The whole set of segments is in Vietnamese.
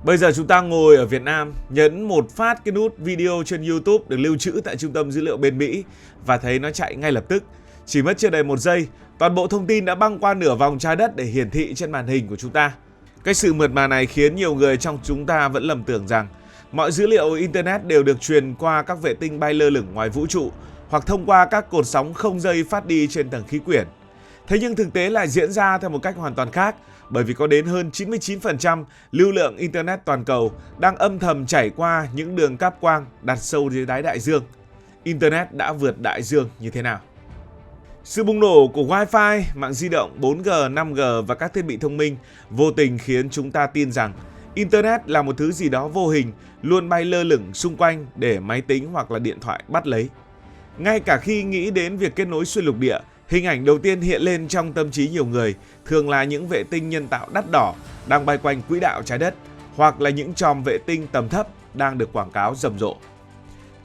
Bây giờ chúng ta ngồi ở Việt Nam, nhấn một phát cái nút video trên YouTube được lưu trữ tại trung tâm dữ liệu bên Mỹ và thấy nó chạy ngay lập tức. Chỉ mất chưa đầy 1 giây, toàn bộ thông tin đã băng qua nửa vòng trái đất để hiển thị trên màn hình của chúng ta. Cái sự mượt mà này khiến nhiều người trong chúng ta vẫn lầm tưởng rằng mọi dữ liệu Internet đều được truyền qua các vệ tinh bay lơ lửng ngoài vũ trụ hoặc thông qua các cột sóng không dây phát đi trên tầng khí quyển. Thế nhưng thực tế lại diễn ra theo một cách hoàn toàn khác, bởi vì có đến hơn 99% lưu lượng Internet toàn cầu đang âm thầm chảy qua những đường cáp quang đặt sâu dưới đáy đại dương. Internet đã vượt đại dương như thế nào? Sự bùng nổ của Wi-Fi, mạng di động, 4G, 5G và các thiết bị thông minh vô tình khiến chúng ta tin rằng Internet là một thứ gì đó vô hình luôn bay lơ lửng xung quanh để máy tính hoặc là điện thoại bắt lấy. Ngay cả khi nghĩ đến việc kết nối xuyên lục địa, hình ảnh đầu tiên hiện lên trong tâm trí nhiều người thường là những vệ tinh nhân tạo đắt đỏ đang bay quanh quỹ đạo trái đất hoặc là những chòm vệ tinh tầm thấp đang được quảng cáo rầm rộ.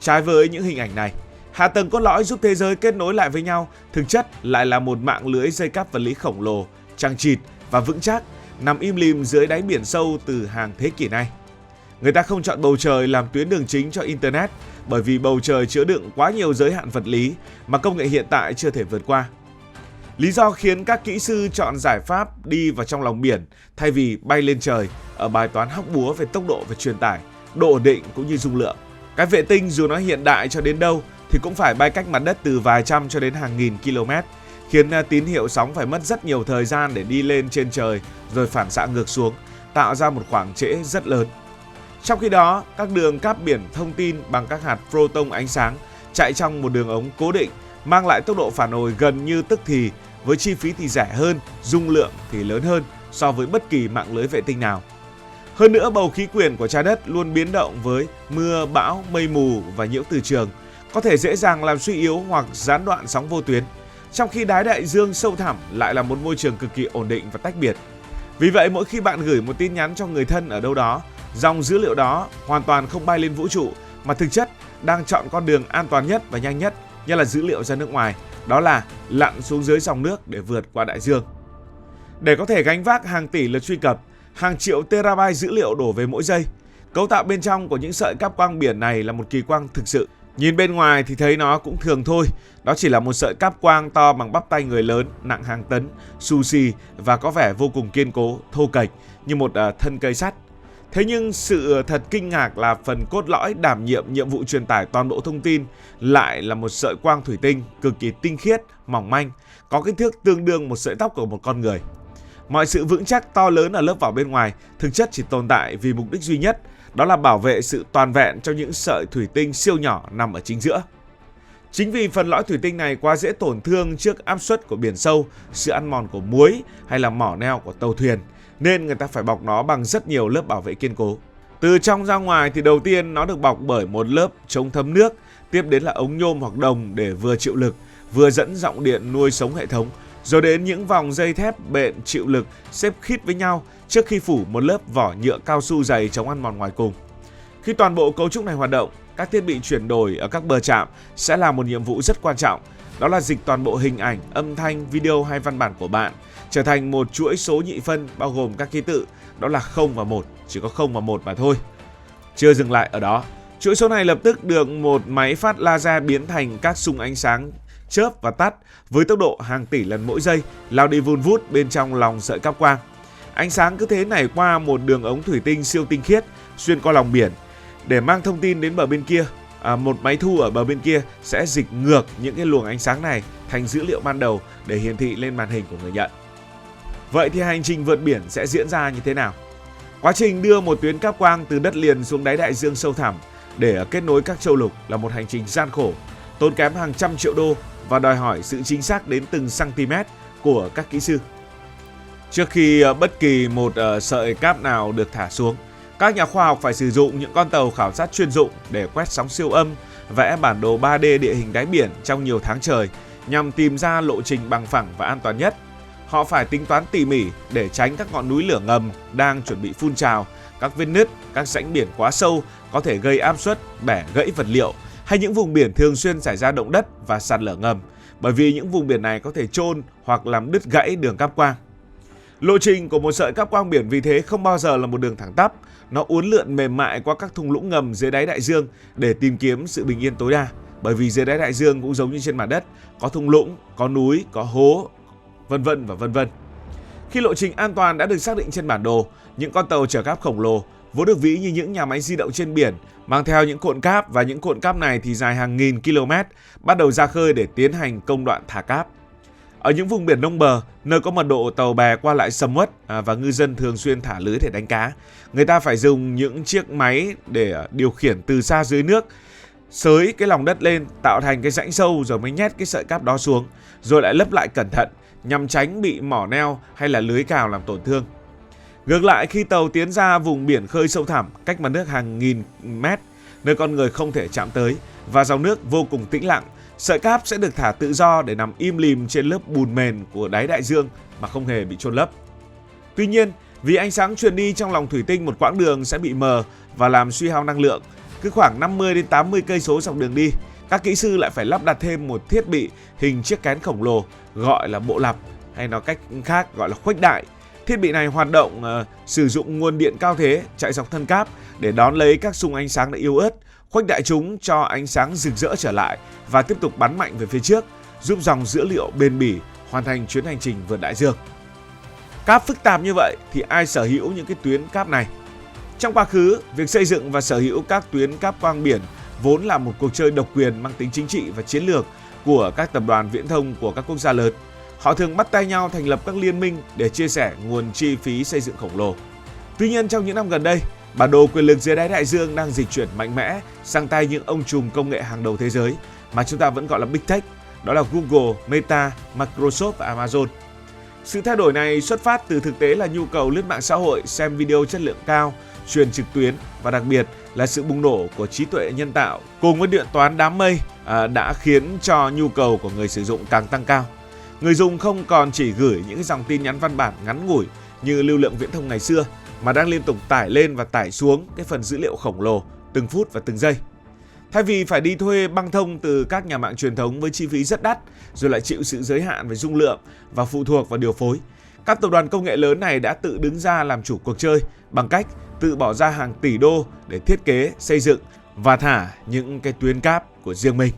Trái với những hình ảnh này, hạ tầng cốt lõi giúp thế giới kết nối lại với nhau thực chất lại là một mạng lưới dây cáp vật lý khổng lồ, chằng chịt và vững chắc nằm im lìm dưới đáy biển sâu từ hàng thế kỷ nay. Người ta không chọn bầu trời làm tuyến đường chính cho Internet bởi vì bầu trời chứa đựng quá nhiều giới hạn vật lý mà công nghệ hiện tại chưa thể vượt qua. Lý do khiến các kỹ sư chọn giải pháp đi vào trong lòng biển thay vì bay lên trời ở bài toán hóc búa về tốc độ và truyền tải, độ ổn định cũng như dung lượng. Cái vệ tinh dù nó hiện đại cho đến đâu thì cũng phải bay cách mặt đất từ vài trăm cho đến hàng nghìn km, khiến tín hiệu sóng phải mất rất nhiều thời gian để đi lên trên trời rồi phản xạ ngược xuống, tạo ra một khoảng trễ rất lớn. Trong khi đó, các đường cáp biển thông tin bằng các hạt photon ánh sáng chạy trong một đường ống cố định mang lại tốc độ phản hồi gần như tức thì, với chi phí thì rẻ hơn, dung lượng thì lớn hơn so với bất kỳ mạng lưới vệ tinh nào. Hơn nữa, bầu khí quyển của trái đất luôn biến động với mưa, bão, mây mù và nhiễu từ trường, có thể dễ dàng làm suy yếu hoặc gián đoạn sóng vô tuyến, trong khi đáy đại dương sâu thẳm lại là một môi trường cực kỳ ổn định và tách biệt. Vì vậy, mỗi khi bạn gửi một tin nhắn cho người thân ở đâu đó, dòng dữ liệu đó hoàn toàn không bay lên vũ trụ mà thực chất đang chọn con đường an toàn nhất và nhanh nhất, như là dữ liệu ra nước ngoài, đó là lặn xuống dưới dòng nước để vượt qua đại dương. Để có thể gánh vác hàng tỷ lượt truy cập, hàng triệu terabyte dữ liệu đổ về mỗi giây, cấu tạo bên trong của những sợi cáp quang biển này là một kỳ quang thực sự. Nhìn bên ngoài thì thấy nó cũng thường thôi, đó chỉ là một sợi cáp quang to bằng bắp tay người lớn, nặng hàng tấn, xù xì và có vẻ vô cùng kiên cố, thô kệch như một thân cây sắt. Thế nhưng sự thật kinh ngạc là phần cốt lõi đảm nhiệm nhiệm vụ truyền tải toàn bộ thông tin lại là một sợi quang thủy tinh cực kỳ tinh khiết, mỏng manh, có kích thước tương đương một sợi tóc của một con người. Mọi sự vững chắc to lớn ở lớp vỏ bên ngoài thực chất chỉ tồn tại vì mục đích duy nhất, đó là bảo vệ sự toàn vẹn cho những sợi thủy tinh siêu nhỏ nằm ở chính giữa. Chính vì phần lõi thủy tinh này quá dễ tổn thương trước áp suất của biển sâu, sự ăn mòn của muối hay là mỏ neo của tàu thuyền, nên người ta phải bọc nó bằng rất nhiều lớp bảo vệ kiên cố. Từ trong ra ngoài thì đầu tiên nó được bọc bởi một lớp chống thấm nước, tiếp đến là ống nhôm hoặc đồng để vừa chịu lực, vừa dẫn dòng điện nuôi sống hệ thống, rồi đến những vòng dây thép bện chịu lực xếp khít với nhau trước khi phủ một lớp vỏ nhựa cao su dày chống ăn mòn ngoài cùng. Khi toàn bộ cấu trúc này hoạt động, các thiết bị chuyển đổi ở các bờ trạm sẽ làm một nhiệm vụ rất quan trọng, đó là dịch toàn bộ hình ảnh, âm thanh, video hay văn bản của bạn trở thành một chuỗi số nhị phân bao gồm các ký tự, đó là 0 và 1, chỉ có 0 và 1 mà thôi. Chưa dừng lại ở đó, chuỗi số này lập tức được một máy phát laser biến thành các xung ánh sáng chớp và tắt với tốc độ hàng tỷ lần mỗi giây, lao đi vun vút bên trong lòng sợi cáp quang. Ánh sáng cứ thế nảy qua một đường ống thủy tinh siêu tinh khiết xuyên qua lòng biển để mang thông tin đến bờ bên kia. Một máy thu ở bờ bên kia sẽ dịch ngược những cái luồng ánh sáng này thành dữ liệu ban đầu để hiển thị lên màn hình của người nhận. Vậy thì hành trình vượt biển sẽ diễn ra như thế nào? Quá trình đưa một tuyến cáp quang từ đất liền xuống đáy đại dương sâu thẳm để kết nối các châu lục là một hành trình gian khổ, tốn kém hàng trăm triệu đô và đòi hỏi sự chính xác đến từng cm của các kỹ sư. Trước khi bất kỳ một sợi cáp nào được thả xuống, các nhà khoa học phải sử dụng những con tàu khảo sát chuyên dụng để quét sóng siêu âm, vẽ bản đồ 3D địa hình đáy biển trong nhiều tháng trời nhằm tìm ra lộ trình bằng phẳng và an toàn nhất. Họ phải tính toán tỉ mỉ để tránh các ngọn núi lửa ngầm đang chuẩn bị phun trào, các vết nứt, các rãnh biển quá sâu có thể gây áp suất, bẻ gãy vật liệu, hay những vùng biển thường xuyên xảy ra động đất và sạt lở ngầm, bởi vì những vùng biển này có thể chôn hoặc làm đứt gãy đường cáp quang. Lộ trình của một sợi cáp quang biển vì thế không bao giờ là một đường thẳng tắp, nó uốn lượn mềm mại qua các thung lũng ngầm dưới đáy đại dương để tìm kiếm sự bình yên tối đa. Bởi vì dưới đáy đại dương cũng giống như trên mặt đất, có thung lũng, có núi, có hố, vân vân và vân vân. Khi lộ trình an toàn đã được xác định trên bản đồ, những con tàu chở cáp khổng lồ vốn được ví như những nhà máy di động trên biển, mang theo những cuộn cáp, và những cuộn cáp này thì dài hàng nghìn km, bắt đầu ra khơi để tiến hành công đoạn thả cáp. Ở những vùng biển nông bờ, nơi có mật độ tàu bè qua lại sầm uất và ngư dân thường xuyên thả lưới để đánh cá, người ta phải dùng những chiếc máy để điều khiển từ xa dưới nước, xới cái lòng đất lên tạo thành cái rãnh sâu, rồi mới nhét cái sợi cáp đó xuống, rồi lại lấp lại cẩn thận nhằm tránh bị mỏ neo hay là lưới cào làm tổn thương. Ngược lại, khi tàu tiến ra vùng biển khơi sâu thẳm cách mặt nước hàng nghìn mét, nơi con người không thể chạm tới và dòng nước vô cùng tĩnh lặng, sợi cáp sẽ được thả tự do để nằm im lìm trên lớp bùn mền của đáy đại dương mà không hề bị chôn lấp. Tuy nhiên, vì ánh sáng truyền đi trong lòng thủy tinh một quãng đường sẽ bị mờ và làm suy hao năng lượng, cứ khoảng 50 đến 80 cây số dọc đường đi, các kỹ sư lại phải lắp đặt thêm một thiết bị hình chiếc kén khổng lồ gọi là bộ lặp, hay nói cách khác gọi là khuếch đại. Thiết bị này hoạt động sử dụng nguồn điện cao thế chạy dọc thân cáp để đón lấy các xung ánh sáng đã yếu ớt, khuếch đại chúng cho ánh sáng rực rỡ trở lại và tiếp tục bắn mạnh về phía trước, giúp dòng dữ liệu bền bỉ hoàn thành chuyến hành trình vượt đại dương. Cáp phức tạp như vậy thì ai sở hữu những cái tuyến cáp này? Trong quá khứ, việc xây dựng và sở hữu các tuyến cáp quang biển vốn là một cuộc chơi độc quyền mang tính chính trị và chiến lược của các tập đoàn viễn thông của các quốc gia lớn. Họ thường bắt tay nhau thành lập các liên minh để chia sẻ nguồn chi phí xây dựng khổng lồ. Tuy nhiên, trong những năm gần đây, bản đồ quyền lực dưới đáy đại dương đang dịch chuyển mạnh mẽ sang tay những ông trùm công nghệ hàng đầu thế giới mà chúng ta vẫn gọi là Big Tech, đó là Google, Meta, Microsoft và Amazon. Sự thay đổi này xuất phát từ thực tế là nhu cầu lướt mạng xã hội, xem video chất lượng cao, truyền trực tuyến và đặc biệt là sự bùng nổ của trí tuệ nhân tạo cùng với điện toán đám mây đã khiến cho nhu cầu của người sử dụng càng tăng cao. Người dùng không còn chỉ gửi những dòng tin nhắn văn bản ngắn ngủi như lưu lượng viễn thông ngày xưa, mà đang liên tục tải lên và tải xuống cái phần dữ liệu khổng lồ từng phút và từng giây. Thay vì phải đi thuê băng thông từ các nhà mạng truyền thống với chi phí rất đắt, rồi lại chịu sự giới hạn về dung lượng và phụ thuộc vào điều phối, các tập đoàn công nghệ lớn này đã tự đứng ra làm chủ cuộc chơi bằng cách tự bỏ ra hàng tỷ đô để thiết kế, xây dựng và thả những cái tuyến cáp của riêng mình.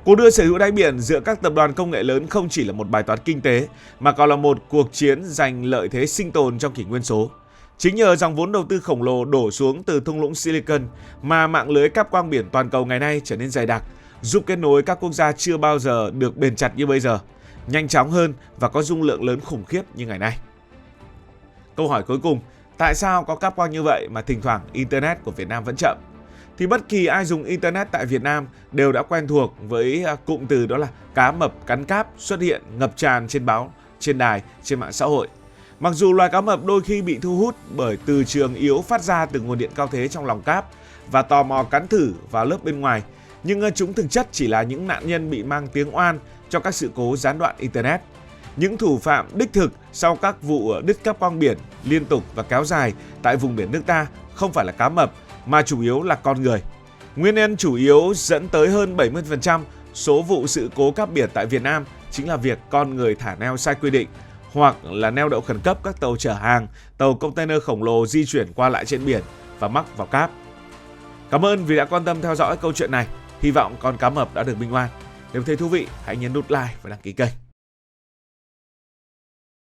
Cuộc đua sở hữu đáy biển giữa các tập đoàn công nghệ lớn không chỉ là một bài toán kinh tế mà còn là một cuộc chiến giành lợi thế sinh tồn trong kỷ nguyên số. Chính nhờ dòng vốn đầu tư khổng lồ đổ xuống từ thung lũng Silicon mà mạng lưới cáp quang biển toàn cầu ngày nay trở nên dày đặc, giúp kết nối các quốc gia chưa bao giờ được bền chặt như bây giờ, nhanh chóng hơn và có dung lượng lớn khủng khiếp như ngày nay. Câu hỏi cuối cùng, tại sao có cáp quang như vậy mà thỉnh thoảng Internet của Việt Nam vẫn chậm? Thì bất kỳ ai dùng Internet tại Việt Nam đều đã quen thuộc với cụm từ đó là cá mập cắn cáp xuất hiện ngập tràn trên báo, trên đài, trên mạng xã hội. Mặc dù loài cá mập đôi khi bị thu hút bởi từ trường yếu phát ra từ nguồn điện cao thế trong lòng cáp và tò mò cắn thử vào lớp bên ngoài, nhưng chúng thực chất chỉ là những nạn nhân bị mang tiếng oan cho các sự cố gián đoạn Internet. Những thủ phạm đích thực sau các vụ đứt cáp quang biển liên tục và kéo dài tại vùng biển nước ta không phải là cá mập mà chủ yếu là con người. Nguyên nhân chủ yếu dẫn tới hơn 70% số vụ sự cố cáp biển tại Việt Nam chính là việc con người thả neo sai quy định hoặc là neo đậu khẩn cấp các tàu chở hàng, tàu container khổng lồ di chuyển qua lại trên biển và mắc vào cáp. Cảm ơn vì đã quan tâm theo dõi câu chuyện này. Hy vọng con cá mập đã được minh oan. Nếu thấy thú vị, hãy nhấn nút like và đăng ký kênh.